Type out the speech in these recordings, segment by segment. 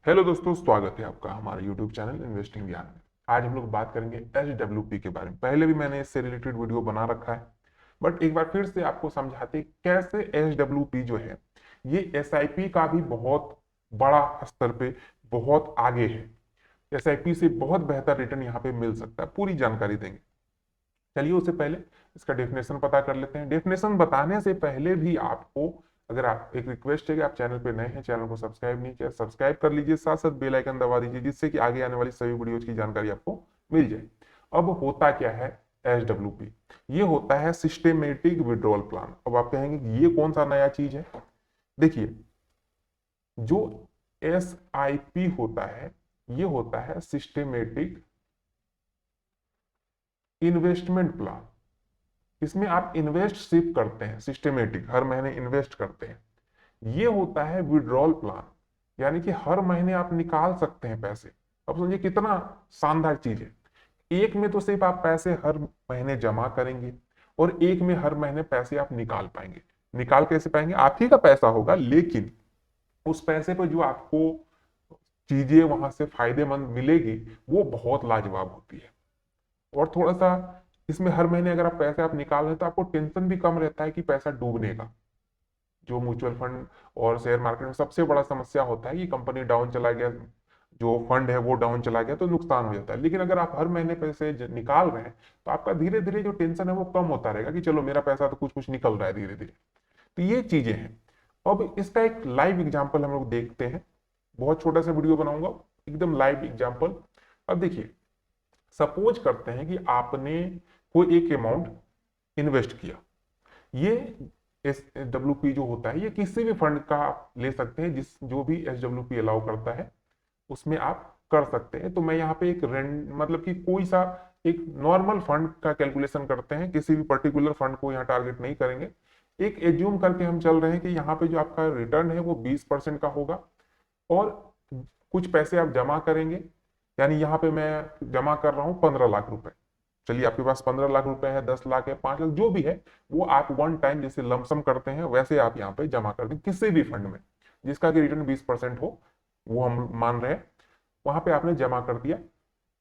Hello दोस्तों, स्वागत है आपका हमारे यूट्यूब चैनल इन्वेस्टिंग ज्ञान में। आज हम लोग बात करेंगे एचडब्ल्यूपी के बारे में। पहले भी मैंने इससे रिलेटेड वीडियो बना रखा है, बट एक बार फिर से आपको समझाते हैं कैसे एचडब्ल्यूपी जो है ये एसआईपी का भी बहुत बड़ा स्तर पे बहुत आगे है। एसआईपी से बहुत बेहतर रिटर्न यहाँ पे मिल सकता है, पूरी जानकारी देंगे। चलिए उससे पहले इसका डेफिनेशन पता कर लेते हैं। डेफिनेशन बताने से पहले भी आपको, अगर आप, एक रिक्वेस्ट है कि आप चैनल पे नए हैं, चैनल को सब्सक्राइब नहीं किया, सब्सक्राइब कर लीजिए, साथ साथ बेल आइकन दबा दीजिए, जिससे कि आगे आने वाली सभी वीडियोज की जानकारी आपको मिल जाए। अब होता क्या है एचडब्ल्यूपी? ये होता है सिस्टेमेटिक विड्रॉल प्लान। अब आप कहेंगे कि ये कौन सा नया चीज है? देखिए, जो एसआईपी होता है ये होता है सिस्टेमेटिक इन्वेस्टमेंट प्लान। इसमें आप इन्वेस्ट सिर्फ करते हैं, सिस्टेमेटिक हर महीने इन्वेस्ट करते हैं। ये होता है विड्रॉल प्लान, यानी कि हर महीने आप निकाल सकते हैं पैसे। अब समझिए कितना शानदार चीज है। एक में तो सिर्फ आप पैसे हर महीने जमा करेंगे और एक में हर महीने पैसे आप निकाल पाएंगे। निकाल कैसे पाएंगे? आप ही का पैसा होगा, लेकिन उस पैसे पर जो आपको चीजें वहां से फायदेमंद मिलेगी वो बहुत लाजवाब होती है। और थोड़ा सा इसमें हर महीने अगर आप पैसे आप निकाल रहे हैं तो आपको टेंशन भी कम रहता है कि पैसा डूबने का। जो म्यूचुअल फंड और शेयर मार्केट में सबसे बड़ा समस्या होता है कि कंपनी डाउन चला गया, जो फंड है वो डाउन चला गया तो नुकसान हो जाता है। लेकिन अगर आप हर महीने पैसे निकाल रहे हैं तो आपका धीरे धीरे जो टेंशन है वो कम होता रहेगा कि चलो मेरा पैसा तो कुछ कुछ निकल रहा है धीरे धीरे। तो ये चीजें हैं। अब इसका एक लाइव एग्जाम्पल हम लोग देखते हैं। बहुत छोटा सा वीडियो बनाऊंगा, एकदम लाइव एग्जाम्पल। अब देखिए, सपोज करते हैं कि आपने कोई एक अमाउंट इन्वेस्ट किया। ये एस डब्ल्यू पी जो होता है ये किसी भी फंड का आप ले सकते हैं, जिस जो भी एस डब्ल्यू पी अलाउ करता है उसमें आप कर सकते हैं। तो मैं यहाँ पे एक मतलब कि कोई सा एक नॉर्मल फंड का कैलकुलेशन करते हैं, किसी भी पर्टिकुलर फंड को यहाँ टारगेट नहीं करेंगे। एक एज्यूम करके हम चल रहे हैं कि यहाँ पे जो आपका रिटर्न है वो 20% का होगा और कुछ पैसे आप जमा करेंगे। यानी यहाँ पे मैं जमा कर रहा हूँ 15 लाख रुपए। चलिए, आपके पास 15 लाख रुपए है, 10 लाख है, 5 लाख, जो भी है वो आप वन टाइम जैसे लमसम करते हैं वैसे आप यहाँ पे जमा कर दें किसी भी फंड में जिसका कि रिटर्न 20% हो, वो हम मान रहे हैं। वहां पे आपने जमा कर दिया।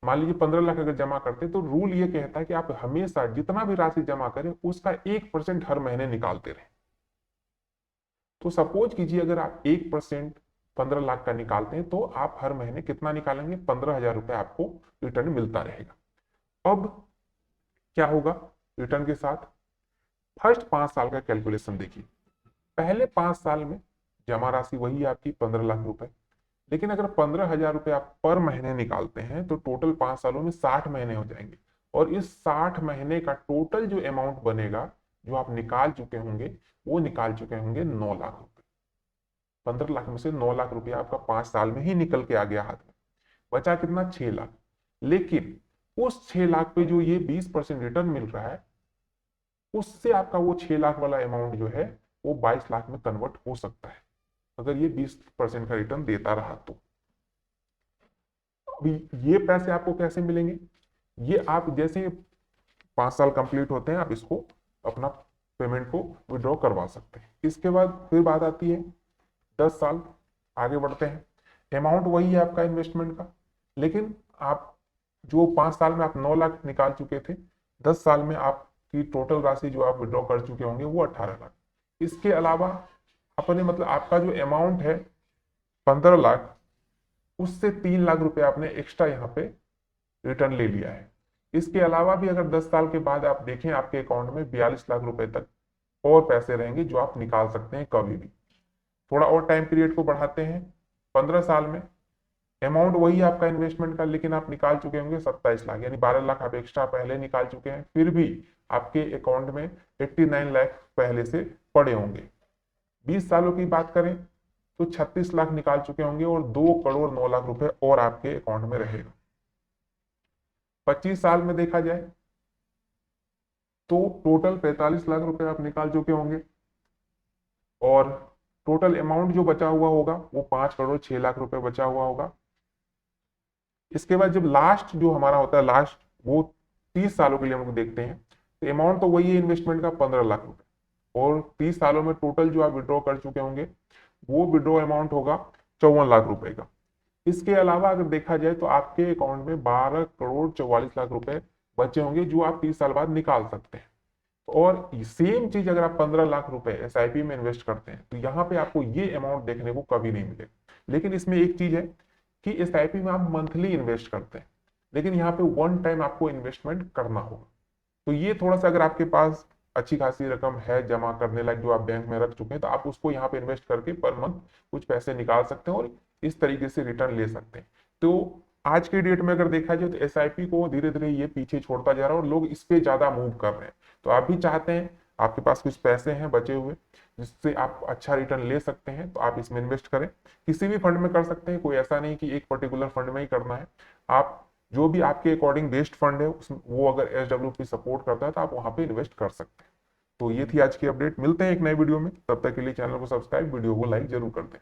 मान लीजिए 15 लाख अगर जमा करते तो रूल ये कहता है कि आप हमेशा जितना भी राशि जमा करें उसका 1% हर महीने निकालते रहे। तो सपोज कीजिए अगर आप 1% 15 लाख का निकालते हैं तो आप हर महीने कितना निकालेंगे? 15,000 रुपए आपको रिटर्न मिलता रहेगा। अब क्या होगा रिटर्न के साथ? फर्स्ट 5 साल का कैलकुलेशन देखिए। पहले 5 साल में जमा राशि वही है आपकी 15 लाख रुपए, लेकिन अगर 15,000 रुपए आप पर महीने निकालते हैं तो टोटल 5 सालों में 60 महीने हो जाएंगे। और इस 60 महीने का टोटल जो अमाउंट बनेगा, जो आप निकाल चुके होंगे, वो निकाल चुके होंगे 9 लाख रुपए। 15 लाख में से 9 लाख रुपया आपका 5 साल में ही निकल के आ गया हाथ में। बचा कितना? 6 लाख। लेकिन उस 6 लाख पे जो ये 20% रिटर्न मिल रहा है, उससे आपका वो 6 लाख वाला अमाउंट जो है वो 22 लाख में कन्वर्ट हो सकता है, अगर ये 20% का रिटर्न देता रहा तो। अभी ये पैसे आपको कैसे मिलेंगे? ये आप जैसे 5 साल कंप्लीट होते हैं आप इसको अपना पेमेंट को विड्रॉ करवा सकते हैं। इसके बाद फिर बात आती है 10 साल। आगे बढ़ते हैं। अमाउंट वही है आपका इन्वेस्टमेंट का, लेकिन आप जो 5 साल में आप 9 लाख निकाल चुके थे, 10 साल में आपकी टोटल राशि जो आप विड्रॉ कर चुके होंगे वो 18 लाख। इसके अलावा अपने मतलब आपका जो अमाउंट है 15 लाख, उससे 3 लाख रुपए आपने एक्स्ट्रा यहाँ पे रिटर्न ले लिया है। इसके अलावा भी अगर 10 साल के बाद आप देखें आपके अकाउंट में 42 लाख रुपए तक और पैसे रहेंगे जो आप निकाल सकते हैं कभी भी। थोड़ा और टाइम पीरियड को बढ़ाते हैं। 15 साल में अमाउंट वही है आपका इन्वेस्टमेंट का, लेकिन आप निकाल चुके होंगे 27 लाख, यानी 12 लाख आप एक्स्ट्रा पहले निकाल चुके हैं। फिर भी आपके अकाउंट में 89 लाख पहले से पड़े होंगे। 20 सालों की बात करें तो 36 लाख निकाल चुके होंगे और 2 करोड़ 9 लाख रुपए और आपके अकाउंट में रहेगा। 25 साल में देखा जाए तो टोटल 45 लाख रुपए आप निकाल चुके होंगे और टोटल अमाउंट जो बचा हुआ होगा वो 5 करोड़ 6 लाख रुपए बचा हुआ होगा। इसके बाद जब लास्ट जो हमारा होता है लास्ट, वो 30 सालों के लिए हम लोग देखते हैं, तो अमाउंट तो वही है इन्वेस्टमेंट का 15 लाख रुपए, और 30 सालों में टोटल जो आप विड्रॉ कर चुके होंगे वो विड्रॉ अमाउंट होगा 54 लाख रुपए का। इसके अलावा अगर देखा जाए तो आपके अकाउंट में 12 करोड़ 44 लाख रुपए बचे होंगे जो आप 30 साल बाद निकाल सकते हैं। और सेम चीज अगर आप 15 लाख रुपए एसआईपी में इन्वेस्ट करते हैं तो यहाँ पे आपको ये अमाउंट देखने को कभी नहीं मिलेगा। लेकिन इसमें एक चीज है कि एसआईपी में आप मंथली इन्वेस्ट करते हैं, लेकिन यहाँ पे वन टाइम आपको इन्वेस्टमेंट करना होगा। तो ये थोड़ा सा, अगर आपके पास अच्छी खासी रकम है जमा करने लायक जो आप बैंक में रख चुके हैं, तो आप उसको यहाँ पे इन्वेस्ट करके पर मंथ कुछ पैसे निकाल सकते हैं और इस तरीके से रिटर्न ले सकते हैं। तो आज के डेट में अगर देखा जाए तो एसआईपी को धीरे धीरे ये पीछे छोड़ता जा रहा है और लोग इस पे ज्यादा मूव कर रहे हैं। तो आप भी चाहते हैं, आपके पास कुछ पैसे हैं बचे हुए जिससे आप अच्छा रिटर्न ले सकते हैं, तो आप इसमें इन्वेस्ट करें। किसी भी फंड में कर सकते हैं, कोई ऐसा नहीं कि एक पर्टिकुलर फंड में ही करना है। आप जो भी आपके अकॉर्डिंग बेस्ट फंड है उसमें वो अगर एसडब्ल्यूपी सपोर्ट करता है तो आप वहां पे इन्वेस्ट कर सकते हैं। तो ये थी आज की अपडेट। मिलते हैं एक नए वीडियो में, तब तक के लिए चैनल को सब्सक्राइब, वीडियो को लाइक जरूर कर दें।